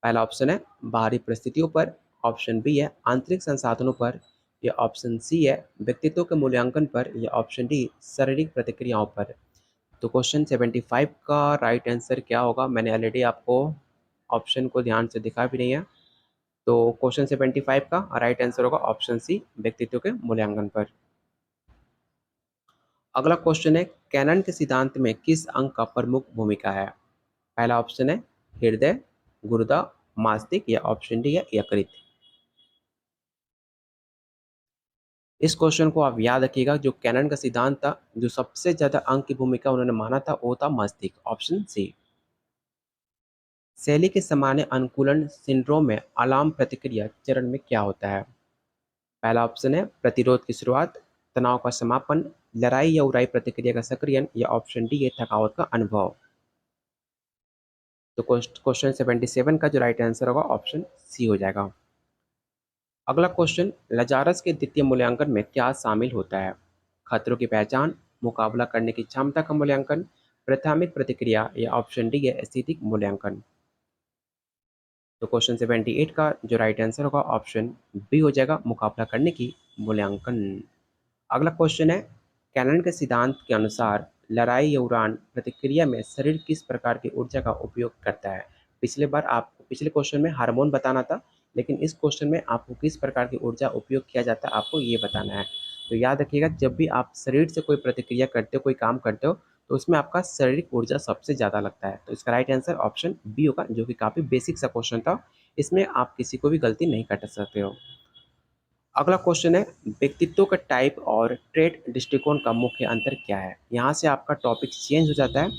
पहला ऑप्शन है बाहरी परिस्थितियों पर, ऑप्शन बी है आंतरिक संसाधनों पर, या ऑप्शन सी है व्यक्तित्व के मूल्यांकन पर, या ऑप्शन डी शारीरिक प्रतिक्रियाओं पर। तो क्वेश्चन 75 का राइट आंसर क्या होगा, मैंने ऑलरेडी आपको ऑप्शन को ध्यान से दिखा भी नहीं है। तो क्वेश्चन 75 का राइट आंसर होगा ऑप्शन सी व्यक्तित्व के मूल्यांकन पर। अगला क्वेश्चन है कैनन के सिद्धांत में किस अंग का प्रमुख भूमिका है। पहला ऑप्शन है हृदय, गुर्दा, मस्तिष्क, या ऑप्शन डी है यकृत। इस क्वेश्चन को आप याद रखिएगा, जो कैनन का सिद्धांत था, जो सबसे ज्यादा अंग की भूमिका उन्होंने माना था वो था मस्तिष्क, ऑप्शन सी। शैली के सामान्य अनुकूलन सिंड्रोम में अलार्म प्रतिक्रिया चरण में क्या होता है। पहला ऑप्शन है प्रतिरोध की शुरुआत, तनाव का समापन, लड़ाई या उड़ाई प्रतिक्रिया का सक्रियण, या ऑप्शन डी है थकावट का अनुभव। तो क्वेश्चन 77 का जो राइट आंसर होगा ऑप्शन सी हो जाएगा। अगला क्वेश्चन लजारस के द्वितीय मूल्यांकन में क्या शामिल होता है। खतरों की पहचान, मुकाबला करने की क्षमता का मूल्यांकन, प्राथमिक प्रतिक्रिया, या ऑप्शन डी है स्थितिक मूल्यांकन। तो क्वेश्चन 78 का जो राइट आंसर होगा ऑप्शन बी हो जाएगा, मुकाबला करने की मूल्यांकन। अगला क्वेश्चन है कैनन के सिद्धांत के अनुसार लड़ाई या उड़ान प्रतिक्रिया में शरीर किस प्रकार की ऊर्जा का उपयोग करता है। पिछले क्वेश्चन में हार्मोन बताना था, लेकिन इस क्वेश्चन में आपको किस प्रकार की ऊर्जा उपयोग किया जाता है आपको ये बताना है। तो याद रखिएगा, जब भी आप शरीर से कोई प्रतिक्रिया करते हो, कोई काम करते हो, तो उसमें आपका शारीरिक ऊर्जा सबसे ज़्यादा लगता है। तो इसका राइट आंसर ऑप्शन बी होगा, जो कि काफ़ी बेसिक सा क्वेश्चन था। इसमें आप किसी को भी गलती नहीं कर सकते हो। अगला क्वेश्चन है व्यक्तित्व का टाइप और ट्रेट दृष्टिकोण का मुख्य अंतर क्या है। यहाँ से आपका टॉपिक चेंज हो जाता है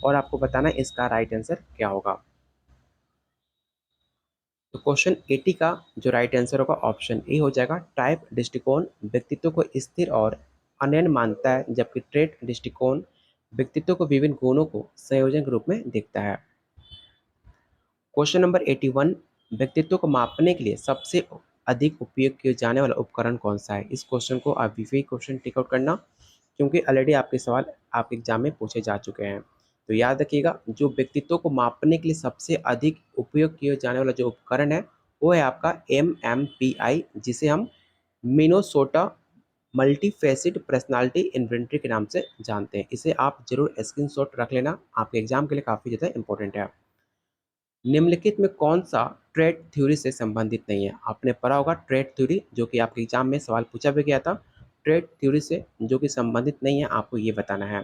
और आपको बताना है इसका राइट आंसर क्या होगा। तो क्वेश्चन 80 का जो राइट आंसर होगा ऑप्शन ए हो जाएगा। टाइप दृष्टिकोण व्यक्तित्व को स्थिर और अनन्य मानता है, जबकि ट्रेट दृष्टिकोण व्यक्तित्व को विभिन्न गुणों को संयोजन के रूप में देखता है। क्वेश्चन नंबर 81 व्यक्तित्व को मापने के लिए सबसे अधिक उपयोग किए जाने वाला उपकरण कौन सा है। इस क्वेश्चन को आप भी क्वेश्चन टिक आउट करना, क्योंकि ऑलरेडी आपके सवाल आपके एग्जाम में पूछे जा चुके हैं। तो याद रखिएगा, जो व्यक्तित्व को मापने के लिए सबसे अधिक उपयोग किए जाने वाला जो उपकरण है वो है आपका MMPI, जिसे हम मिनोसोटा मल्टीफेसिड पर्सनालिटी इन्वेंटरी के नाम से जानते हैं। इसे आप जरूर स्क्रीनशॉट रख लेना, आपके एग्जाम के लिए काफ़ी ज़्यादा इंपॉर्टेंट है। निम्नलिखित में कौन सा ट्रेड थ्योरी से संबंधित नहीं है। आपने पढ़ा होगा ट्रेड थ्योरी, जो कि आपके एग्जाम में सवाल पूछा भी गया था। ट्रेड थ्योरी से जो कि संबंधित नहीं है आपको ये बताना है।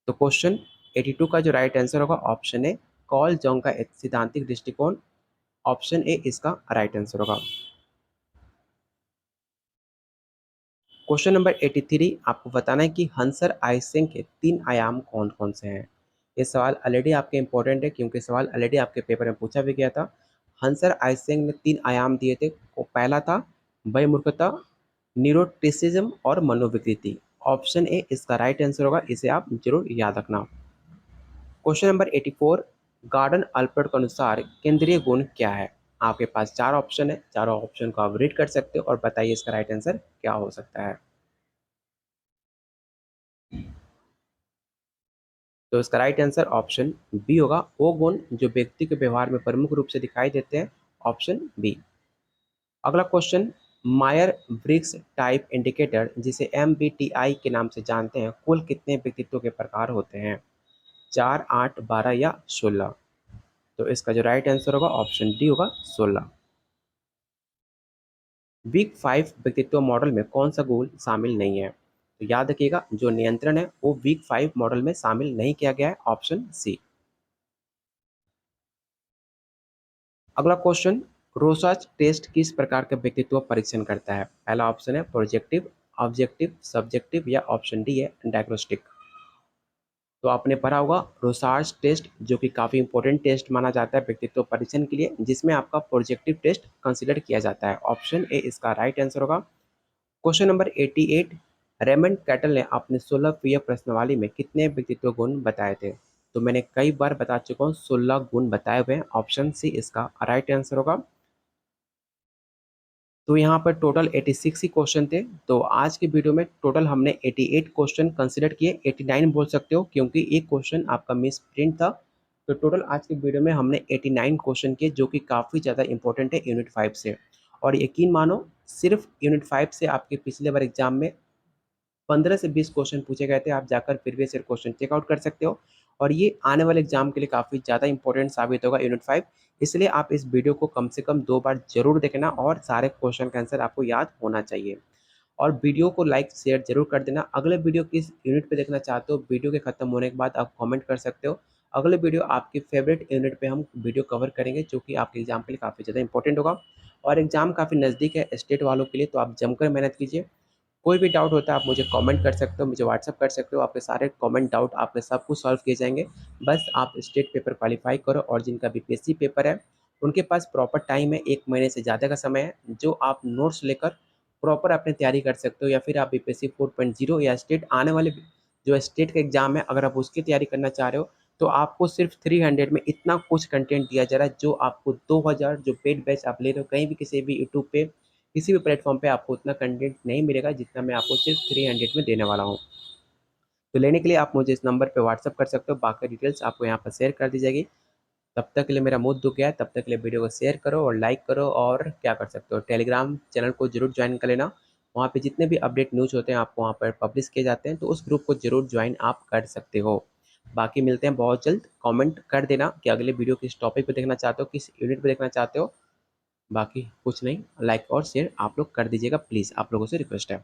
तो क्वेश्चन 82 का जो राइट आंसर होगा ऑप्शन ए कॉल जोंग का एक सिद्धांतिक दृष्टिकोण, ऑप्शन ए इसका राइट आंसर होगा। क्वेश्चन नंबर 83 आपको बताना है कि हंसर आइसेंग के 3 आयाम कौन कौन से हैं। ये सवाल ऑलरेडी आपके इंपॉर्टेंट है, क्योंकि सवाल ऑलरेडी आपके पेपर में पूछा भी गया था। हंसर आइसेंग ने 3 आयाम दिए थे। वो पहला था वयमूर्खता, न्यूरोटिसिज्म और मनोविकृति। ऑप्शन ए इसका राइट आंसर होगा, इसे आप जरूर याद रखना। क्वेश्चन नंबर 84 गार्डन अल्पर्ट के अनुसार केंद्रीय गुण क्या है। आपके पास 4 ऑप्शन है, चारों ऑप्शन को आप रीड कर सकते हो और बताइए इसका राइट आंसर क्या हो सकता है। तो इसका राइट आंसर ऑप्शन बी होगा, वो गुण जो व्यक्ति के व्यवहार में प्रमुख रूप से दिखाई देते हैं, ऑप्शन बी। अगला क्वेश्चन मायर ब्रिग्स टाइप इंडिकेटर, जिसे MBTI के नाम से जानते हैं, कुल कितने व्यक्तित्व के प्रकार होते हैं। 4, 8, 12 या 16। तो इसका जो राइट आंसर होगा ऑप्शन डी होगा, 16। वीक 5 व्यक्तित्व मॉडल में कौन सा गुण शामिल नहीं है। तो याद रखिएगा, जो नियंत्रण है वो वीक 5 मॉडल में शामिल नहीं किया गया है, ऑप्शन सी। अगला क्वेश्चन रोसाच टेस्ट किस प्रकार का व्यक्तित्व परीक्षण करता है। पहला ऑप्शन है प्रोजेक्टिव, ऑब्जेक्टिव, सब्जेक्टिव, या ऑप्शन डी है डायग्नोस्टिक। तो आपने पढ़ा होगा रोसाच टेस्ट, जो कि काफ़ी इंपॉर्टेंट टेस्ट माना जाता है व्यक्तित्व परीक्षण के लिए, जिसमें आपका प्रोजेक्टिव टेस्ट कंसिडर किया जाता है। ऑप्शन ए इसका राइट आंसर होगा। क्वेश्चन नंबर 88 रेमंड कैटल ने अपने 16 प्रिय प्रश्नावली में कितने व्यक्तित्व गुण बताए थे। तो मैंने कई बार बता चुका हूँ, 16 गुण बताए हुए हैं। ऑप्शन सी इसका राइट आंसर होगा। तो यहाँ पर टोटल 86 ही क्वेश्चन थे। तो आज की वीडियो में टोटल हमने 88 क्वेश्चन कंसिडर किए, 89 बोल सकते हो, क्योंकि एक क्वेश्चन आपका मिस प्रिंट था। तो टोटल आज की वीडियो में हमने 89 क्वेश्चन किए, जो कि काफ़ी ज़्यादा इंपॉर्टेंट है यूनिट 5 से। और यकीन मानो सिर्फ यूनिट 5 से आपके पिछले बार एग्जाम में 15 से 20 क्वेश्चन पूछे गए थे। आप जाकर प्रीवियस ईयर क्वेश्चन चेकआउट कर सकते हो और ये आने वाले एग्जाम के लिए काफ़ी ज़्यादा इंपॉर्टेंट साबित होगा यूनिट 5। इसलिए आप इस वीडियो को कम से कम 2 बार ज़रूर देखना और सारे क्वेश्चन का आंसर आपको याद होना चाहिए। और वीडियो को लाइक शेयर जरूर कर देना। अगले वीडियो किस यूनिट पे देखना चाहते हो, वीडियो के खत्म होने के बाद आप कमेंट कर सकते हो। अगले वीडियो आपकी फेवरेट यूनिट पे हम वीडियो कवर करेंगे जो कि आपके एग्जाम के लिए काफ़ी ज़्यादा इंपॉर्टेंट होगा। और एग्जाम काफ़ी नज़दीक है स्टेट वालों के लिए, तो आप जमकर मेहनत कीजिए। कोई भी डाउट होता है आप मुझे कमेंट कर सकते हो, मुझे व्हाट्सअप कर सकते हो। आपके सारे कमेंट डाउट आपके सब कुछ सॉल्व किए जाएंगे। बस आप स्टेट पेपर क्वालिफाई करो और जिनका बीपीएससी पेपर है उनके पास प्रॉपर टाइम है, 1 महीने से ज़्यादा का समय है जो आप नोट्स लेकर प्रॉपर अपनी तैयारी कर सकते हो। या फिर आप बीपीएससी 4.0 या स्टेट आने वाले जो स्टेट का एग्जाम है अगर आप उसकी तैयारी करना चाह रहे हो तो आपको सिर्फ 300 में इतना कुछ कंटेंट दिया जा रहा है जो आपको 2000 जो पेड बैच आप ले रहे हो कहीं भी किसी भी यूट्यूब पे किसी भी प्लेटफॉर्म पे आपको उतना कंटेंट नहीं मिलेगा जितना मैं आपको सिर्फ 300 में देने वाला हूँ। तो लेने के लिए आप मुझे इस नंबर पे व्हाट्सअप कर सकते हो, बाकी डिटेल्स आपको यहाँ पर शेयर कर दी जाएगी। तब तक के लिए मेरा मुँह दुख गया है, तब तक के लिए वीडियो को शेयर करो और लाइक करो। और क्या कर सकते हो, टेलीग्राम चैनल को जरूर ज्वाइन कर लेना। वहाँ पे जितने भी अपडेट न्यूज़ होते हैं आपको वहाँ पर पब्लिश किए जाते हैं, तो उस ग्रुप को जरूर ज्वाइन आप कर सकते हो। बाकी मिलते हैं बहुत जल्द। कमेंट कर देना कि अगले वीडियो किस टॉपिक पे देखना चाहते हो, किस यूनिट पे देखना चाहते हो। बाकी कुछ नहीं, लाइक और शेयर आप लोग कर दीजिएगा प्लीज़, आप लोगों से रिक्वेस्ट है।